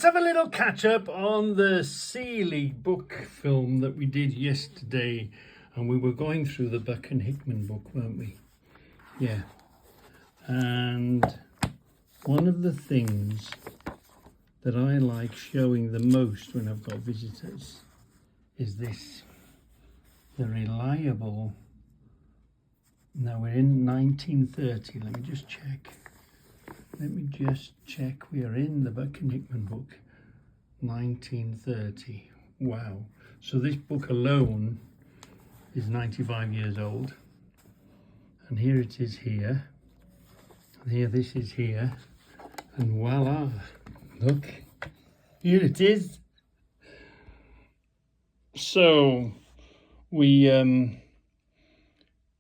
let's have a little catch up on the Seeley book film that we did yesterday. And we were going through the Buck and Hickman book, weren't we? Yeah. And one of the things that I like showing the most when I've got visitors is this. The reliable. Now we're in 1930. Let me just check. We are in the Buck and Hickman book, 1930. Wow. So this book alone is 95 years old. And here it is here. And here this is here. And voila. Look. Here it is. So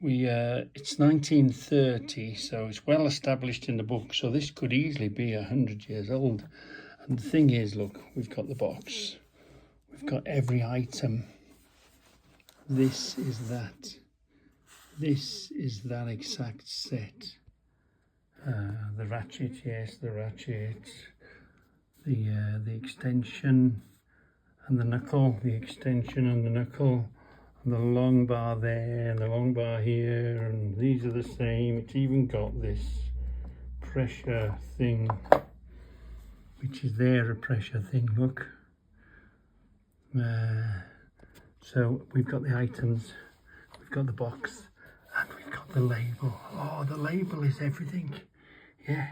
it's 1930, so it's well established in the book, so this could easily be 100 years old. And the thing is, look, we've got the box, we've got every item. This is that exact set. The ratchet, yes, the ratchet, the extension and the knuckle, the extension and the knuckle, and the long bar there and the long bar here, and these are the same. It's even got this pressure thing, which is there, a pressure thing, look. So we've got the items, we've got the box, and we've got the label. Oh, the label is everything. Yeah.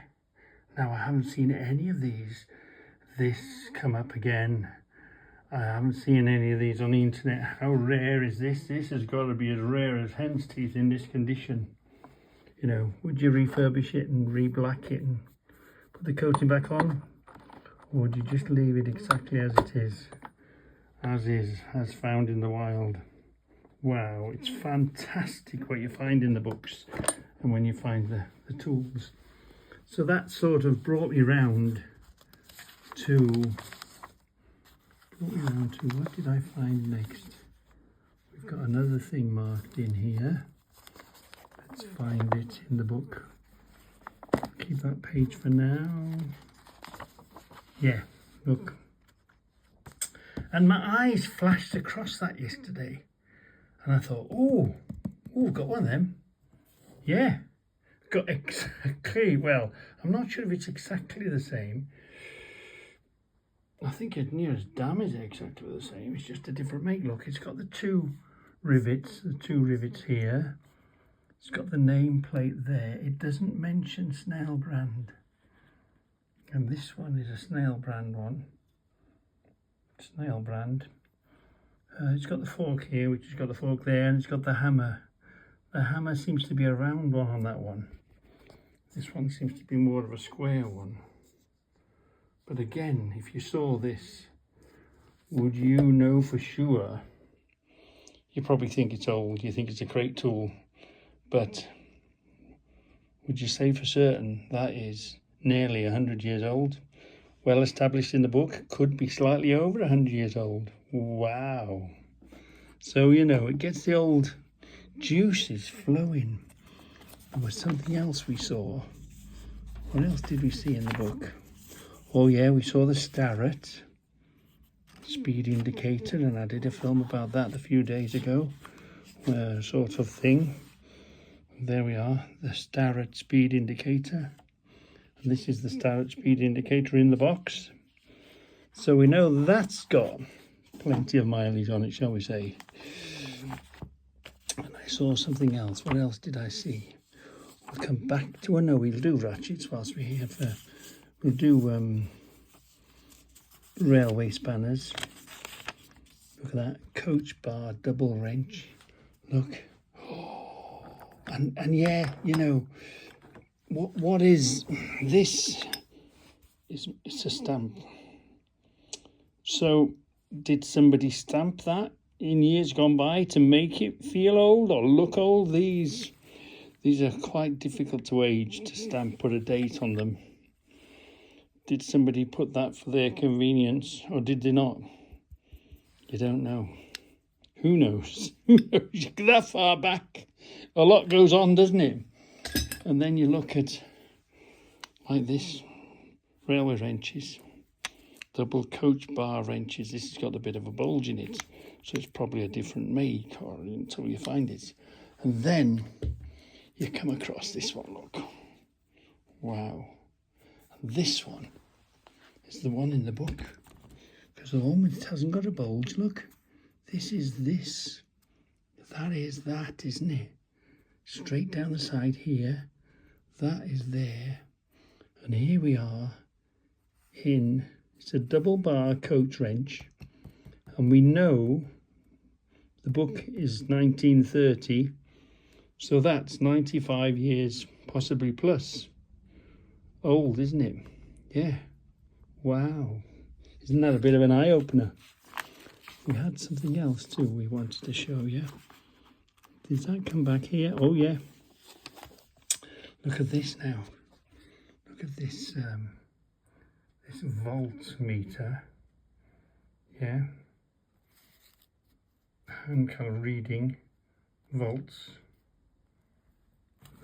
Now I haven't seen any of this come up again. I haven't seen any of these on the internet. How rare is this? This has got to be as rare as hen's teeth in this condition. You know, would you refurbish it and re-black it and put the coating back on? Or would you just leave it exactly as it is? As found in the wild. Wow, it's fantastic what you find in the books and when you find the tools. So that sort of brought me round to... What did I find next? We've got another thing marked in here. Let's find it in the book. Keep that page for now. Yeah, look. And my eyes flashed across that yesterday. And I thought, oh, we've got one of them. Yeah, got exactly, well, I'm not sure if it's exactly the same. I think as near as damn is exactly the same. It's just a different make. Look, it's got the two rivets here. It's got the nameplate there. It doesn't mention Snail brand. And this one is a Snail brand one. Snail brand. It's got the fork here, which has got the fork there, and it's got the hammer. The hammer seems to be a round one on that one. This one seems to be more of a square one. But again, if you saw this, would you know for sure? You probably think it's old, you think it's a great tool, but would you say for certain that is nearly 100 years old? Well established in the book, could be slightly over 100 years old. Wow. So, you know, it gets the old juices flowing. There was something else we saw. What else did we see in the book? Oh yeah, we saw the Starrett speed indicator, and I did a film about that a few days ago, sort of thing. There we are, the Starrett speed indicator. And this is the Starrett speed indicator in the box. So we know that's got plenty of mileage on it, shall we say. And I saw something else. What else did I see? We'll come back to, no, we'll do ratchets whilst we're here for... We'll do railway spanners. Look at that, coach bar double wrench. Look, and yeah, you know, what is this? It's a stamp. So did somebody stamp that in years gone by to make it feel old or look old? These are quite difficult to age, to stamp, put a date on them. Did somebody put that for their convenience, or did they not? You don't know. Who knows? Who knows? That far back, a lot goes on, doesn't it? And then you look at, like this, railway wrenches. double coach bar wrenches. This has got a bit of a bulge in it, so it's probably a different make or until you find it. And then you come across this one, look. Wow. And this one is the one in the book. Because the one that hasn't got a bulge, look. This is this. That is that, isn't it? Straight down the side here. That is there. And here we are in, it's a double bar coach wrench. And we know the book is 1930. So that's 95 years, possibly plus. Old, isn't it? Yeah. Wow. Isn't that a bit of an eye-opener? We had something else too we wanted to show you. Did that come back here? Oh yeah. Look at this now. Look at this this voltmeter. Yeah. And kind of reading volts.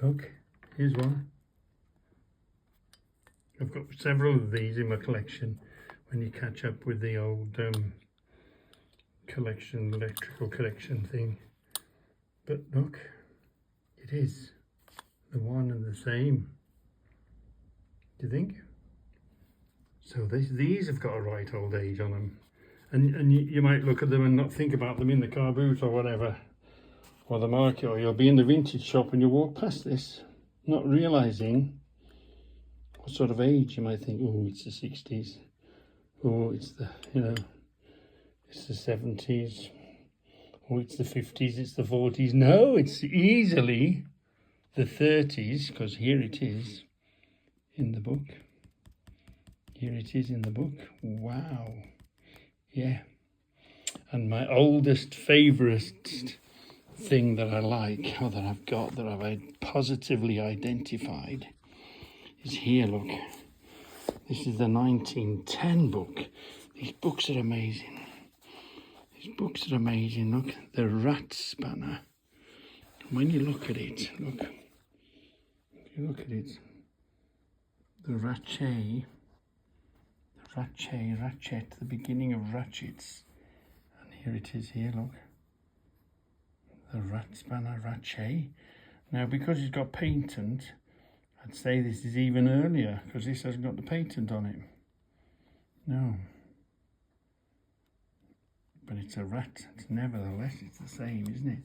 Look, here's one. I've got several of these in my collection when you catch up with the old collection, electrical collection thing. But look, it is the one and the same. Do you think? So these have got a right old age on them. And you might look at them and not think about them in the car boot or whatever, or the market, or you'll be in the vintage shop and you walk past this, not realising what sort of age. You might think, oh, it's the 60s. Oh, it's the, it's the 70s. Oh, it's the 50s, it's the 40s. No, it's easily the 30s, because here it is in the book. Here it is in the book. Wow. Yeah. And my oldest, favourite thing that I like, or that I've got, that I've positively identified, is here, look. This is the 1910 book. These books are amazing. These books are amazing. Look, the rat spanner. When you look at it, look. You look at it. The ratchet, the beginning of ratchets. And here it is here, look. The rat spanner ratchet. Now, because it's got patent, I'd say this is even earlier, because this hasn't got the patent on it. No. But it's a rat. Nevertheless, it's the same, isn't it?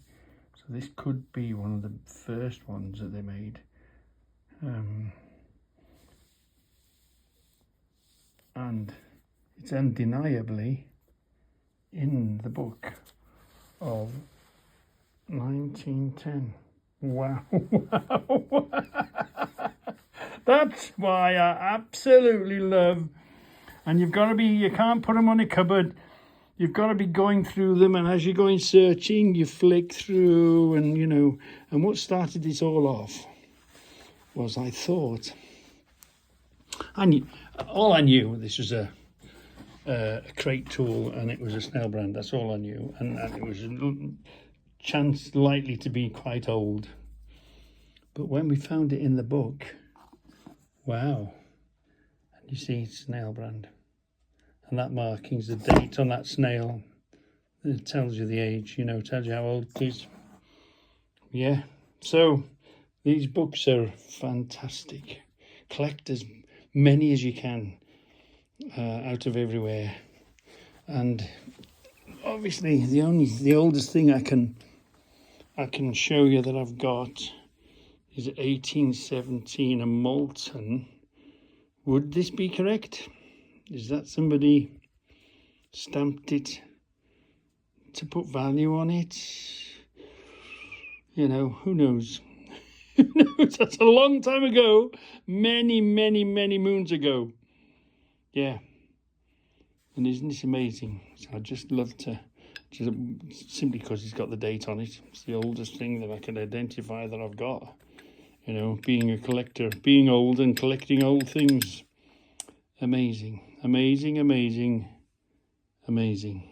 So this could be one of the first ones that they made. And it's undeniably in the book of 1910. Wow. That's why I absolutely love, and you can't put them on a cupboard. You've got to be going through them, and as you're going searching, you flick through, and and what started this all off was I thought, all I knew, this was a crate tool, and it was a Snell brand. That's all I knew, and it was chance likely to be quite old. But when we found it in the book, wow, and you see it's Snell brand, and that marking's the date on that snail. It tells you the age, tells you how old it is. Yeah, so these books are fantastic. Collect as many as you can out of everywhere. And obviously the oldest thing I can show you that I've got is 1817, a Moulton. Would this be correct? Is that somebody stamped it to put value on it? Who knows? Who knows? That's a long time ago. Many, many, many moons ago. Yeah. And isn't this amazing? So I'd just love to, simply because it's got the date on it. It's the oldest thing that I can identify that I've got. Being a collector, being old and collecting old things. Amazing, amazing, amazing, amazing.